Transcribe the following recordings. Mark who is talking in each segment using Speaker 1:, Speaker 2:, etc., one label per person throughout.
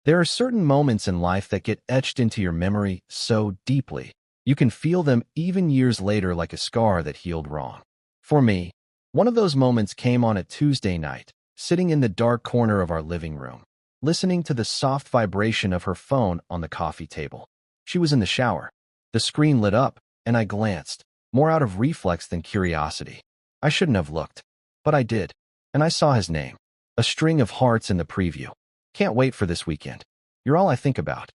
Speaker 1: There are certain moments in life that get etched into your memory so deeply, you can feel them even years later like a scar that healed wrong. For me, one of those moments came on a Tuesday night, sitting in the dark corner of our living room, listening to the soft vibration of her phone on the coffee table. She was in the shower. The screen lit up, and I glanced, more out of reflex than curiosity. I shouldn't have looked, but I did, and I saw his name, a string of hearts in the preview. Can't wait for this weekend. You're all I think about.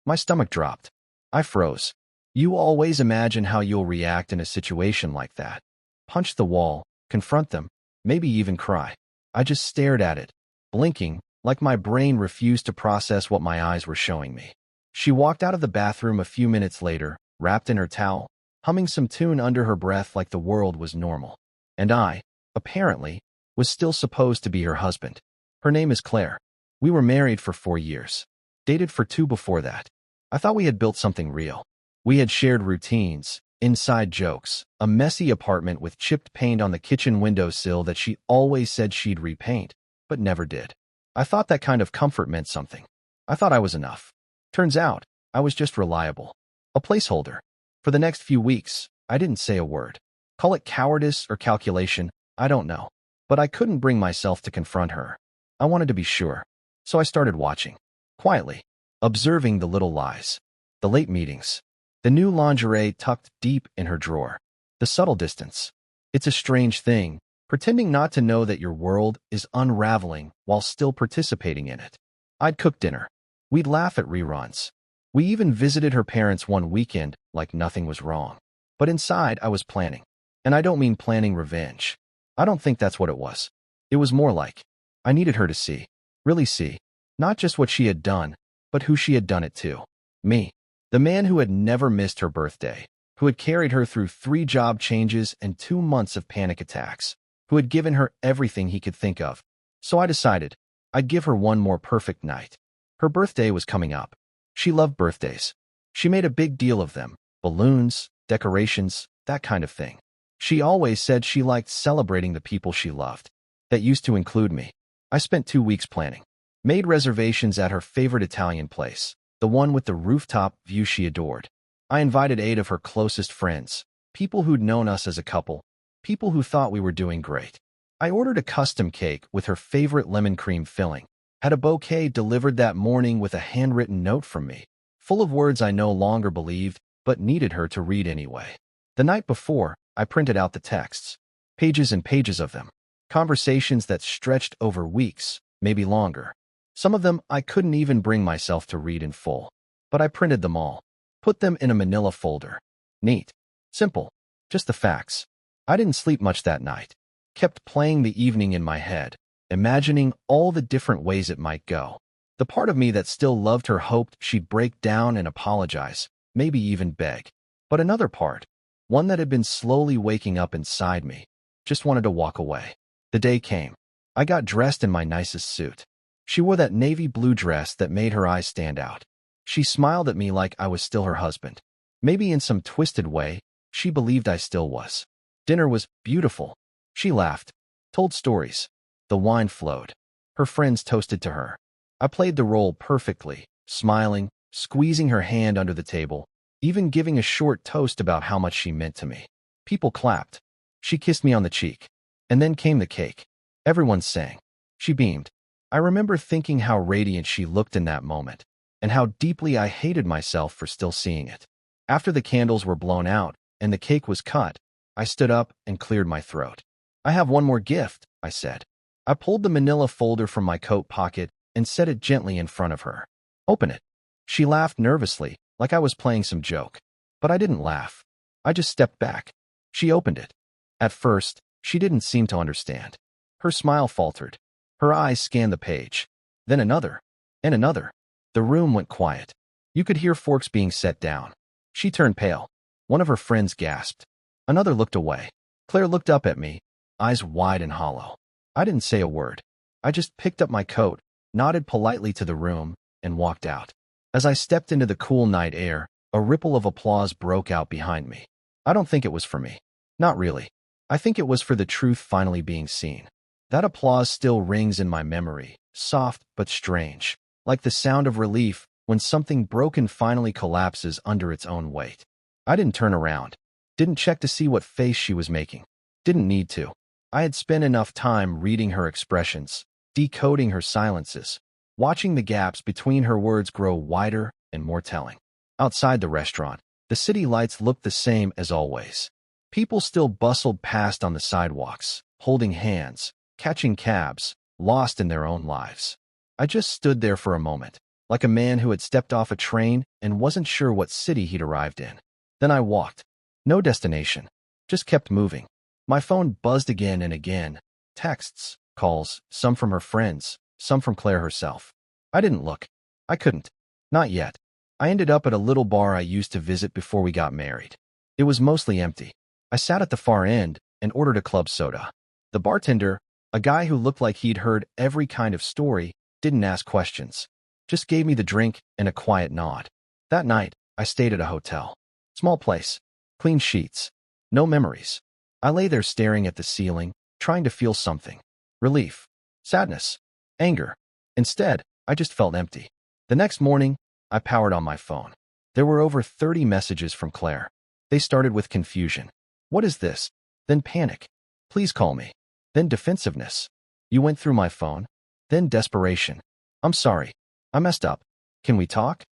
Speaker 1: My stomach dropped. I froze. You always imagine how you'll react in a situation like that. Punch the wall, confront them, maybe even cry. I just stared at it, blinking, like my brain refused to process what my eyes were showing me. She walked out of the bathroom a few minutes later, wrapped in her towel, humming some tune under her breath like the world was normal. And I, apparently, was still supposed to be her husband. Her name is Claire. We were married for 4 years. Dated for 2 before that. I thought we had built something real. We had shared routines, inside jokes, a messy apartment with chipped paint on the kitchen windowsill that she always said she'd repaint, but never did. I thought that kind of comfort meant something. I thought I was enough. Turns out, I was just reliable. A placeholder. For the next few weeks, I didn't say a word. Call it cowardice or calculation, I don't know. But I couldn't bring myself to confront her. I wanted to be sure. So I started watching. Quietly. Observing the little lies. The late meetings. The new lingerie tucked deep in her drawer. The subtle distance. It's a strange thing, pretending not to know that your world is unraveling while still participating in it. I'd cook dinner. We'd laugh at reruns. We even visited her parents one weekend like nothing was wrong. But inside, I was planning. And I don't mean planning revenge. I don't think that's what it was. It was more like, I needed her to see, really see, not just what she had done, but who she had done it to. Me. The man who had never missed her birthday, who had carried her through 3 job changes and 2 months of panic attacks, who had given her everything he could think of. So I decided, I'd give her one more perfect night. Her birthday was coming up. She loved birthdays. She made a big deal of them, balloons, decorations, that kind of thing. She always said she liked celebrating the people she loved. That used to include me. I spent 2 weeks planning. Made reservations at her favorite Italian place, the one with the rooftop view she adored. I invited 8 of her closest friends, people who'd known us as a couple, people who thought we were doing great. I ordered a custom cake with her favorite lemon cream filling, had a bouquet delivered that morning with a handwritten note from me, full of words I no longer believed but needed her to read anyway. The night before, I printed out the texts, pages and pages of them, conversations that stretched over weeks, maybe longer. Some of them I couldn't even bring myself to read in full, but I printed them all, put them in a manila folder. Neat. Simple. Just the facts. I didn't sleep much that night. Kept playing the evening in my head, imagining all the different ways it might go. The part of me that still loved her hoped she'd break down and apologize, maybe even beg. But another part, one that had been slowly waking up inside me, just wanted to walk away. The day came. I got dressed in my nicest suit. She wore that navy blue dress that made her eyes stand out. She smiled at me like I was still her husband. Maybe in some twisted way, she believed I still was. Dinner was beautiful. She laughed, told stories. The wine flowed. Her friends toasted to her. I played the role perfectly, smiling, squeezing her hand under the table, even giving a short toast about how much she meant to me. People clapped. She kissed me on the cheek. And then came the cake. Everyone sang. She beamed. I remember thinking how radiant she looked in that moment, and how deeply I hated myself for still seeing it. After the candles were blown out, and the cake was cut, I stood up and cleared my throat. I have one more gift, I said. I pulled the manila folder from my coat pocket and set it gently in front of her. Open it. She laughed nervously, like I was playing some joke. But I didn't laugh. I just stepped back. She opened it. At first, she didn't seem to understand. Her smile faltered. Her eyes scanned the page. Then another. And another. The room went quiet. You could hear forks being set down. She turned pale. One of her friends gasped. Another looked away. Claire looked up at me, eyes wide and hollow. I didn't say a word. I just picked up my coat, nodded politely to the room, and walked out. As I stepped into the cool night air, a ripple of applause broke out behind me. I don't think it was for me. Not really. I think it was for the truth finally being seen. That applause still rings in my memory, soft but strange. like the sound of relief when something broken finally collapses under its own weight. I didn't turn around, didn't check to see what face she was making. Didn't need to. I had spent enough time reading her expressions, decoding her silences, watching the gaps between her words grow wider and more telling. Outside the restaurant, the city lights looked the same as always. People still bustled past on the sidewalks, holding hands, catching cabs, lost in their own lives. I just stood there for a moment, like a man who had stepped off a train and wasn't sure what city he'd arrived in. Then I walked. No destination. Just kept moving. My phone buzzed again and again. Texts, calls, some from her friends, some from Claire herself. I didn't look. I couldn't. Not yet. I ended up at a little bar I used to visit before we got married. It was mostly empty. I sat at the far end and ordered a club soda. The bartender, a guy who looked like he'd heard every kind of story, didn't ask questions. Just gave me the drink and a quiet nod. That night, I stayed at a hotel. Small place. Clean sheets. No memories. I lay there staring at the ceiling, trying to feel something. Relief. Sadness. Anger. Instead, I just felt empty. The next morning, I powered on my phone. There were over 30 messages from Claire. They started with confusion. What is this? Then panic. Please call me. Then defensiveness. You went through my phone. Then desperation. I'm sorry. I messed up. Can we talk?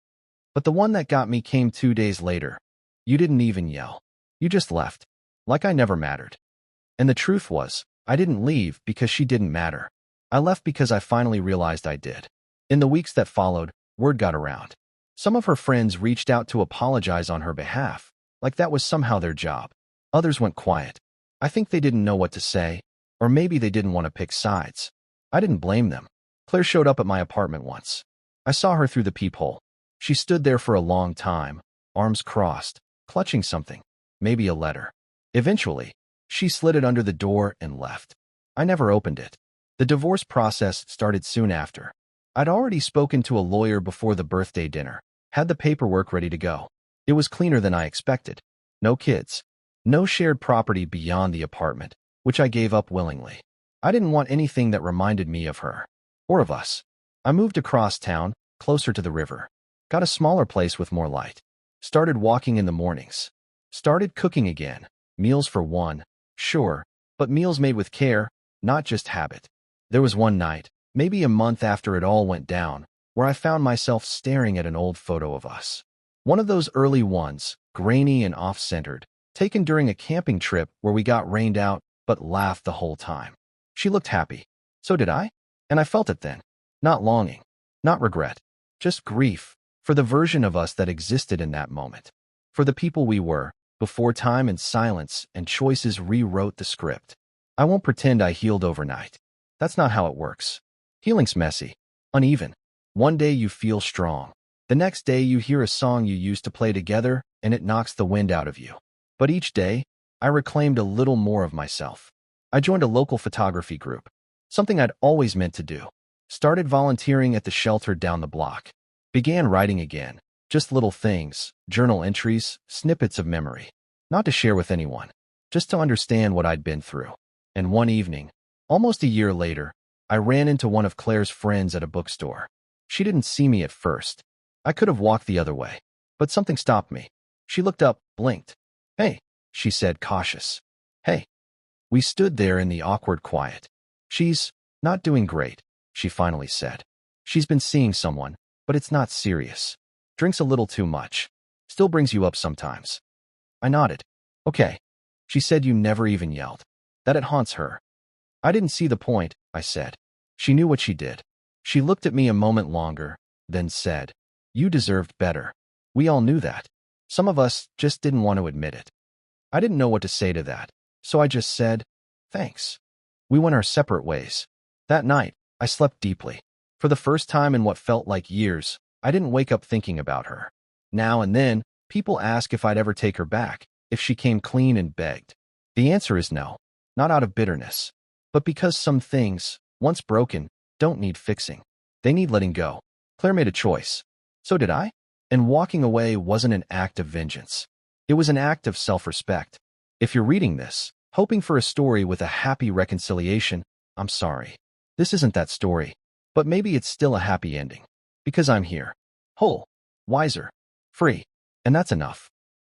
Speaker 1: But the one that got me came 2 days later. You didn't even yell. You just left. Like I never mattered. And the truth was, I didn't leave because she didn't matter. I left because I finally realized I did. In the weeks that followed, word got around. Some of her friends reached out to apologize on her behalf, like that was somehow their job. Others went quiet. I think they didn't know what to say, or maybe they didn't want to pick sides. I didn't blame them. Claire showed up at my apartment once. I saw her through the peephole. She stood there for a long time, arms crossed, clutching something, maybe a letter. Eventually, she slid it under the door and left. I never opened it. The divorce process started soon after. I'd already spoken to a lawyer before the birthday dinner, had the paperwork ready to go. It was cleaner than I expected. No kids. No shared property beyond the apartment, which I gave up willingly. I didn't want anything that reminded me of her, or of us. I moved across town, closer to the river. Got a smaller place with more light. Started walking in the mornings. Started cooking again. Meals for one, sure, but meals made with care, not just habit. There was one night, maybe a month after it all went down, where I found myself staring at an old photo of us. One of those early ones, grainy and off-centered, taken during a camping trip where we got rained out but laughed the whole time. She looked happy. So did I. And I felt it then. Not longing. Not regret. Just grief for the version of us that existed in that moment. For the people we were, before time and silence and choices rewrote the script. I won't pretend I healed overnight. That's not how it works. Healing's messy, uneven. One day you feel strong. The next day you hear a song you used to play together and it knocks the wind out of you. But each day, I reclaimed a little more of myself. I joined a local photography group, something I'd always meant to do. Started volunteering at the shelter down the block. Began writing again. Just little things, journal entries, snippets of memory. Not to share with anyone, just to understand what I'd been through. And one evening, almost a year later, I ran into one of Claire's friends at a bookstore. She didn't see me at first. I could have walked the other way, but something stopped me. She looked up, blinked. Hey, she said, cautious. Hey. We stood there in the awkward quiet. She's not doing great, she finally said. She's been seeing someone, but it's not serious. Drinks a little too much. Still brings you up sometimes. I nodded. Okay. She said you never even yelled. That it haunts her. I didn't see the point, I said. She knew what she did. She looked at me a moment longer, then said, you deserved better. We all knew that. Some of us just didn't want to admit it. I didn't know what to say to that, so I just said, thanks. We went our separate ways. That night, I slept deeply. For the first time in what felt like years, I didn't wake up thinking about her. Now and then, people ask if I'd ever take her back, if she came clean and begged. The answer is no, not out of bitterness, but because some things, once broken, don't need fixing. They need letting go. Claire made a choice. So did I. And walking away wasn't an act of vengeance. It was an act of self-respect. If you're reading this, hoping for a story with a happy reconciliation, I'm sorry. This isn't that story. But maybe it's still a happy ending. Because I'm here. Whole, wiser, free. And that's enough.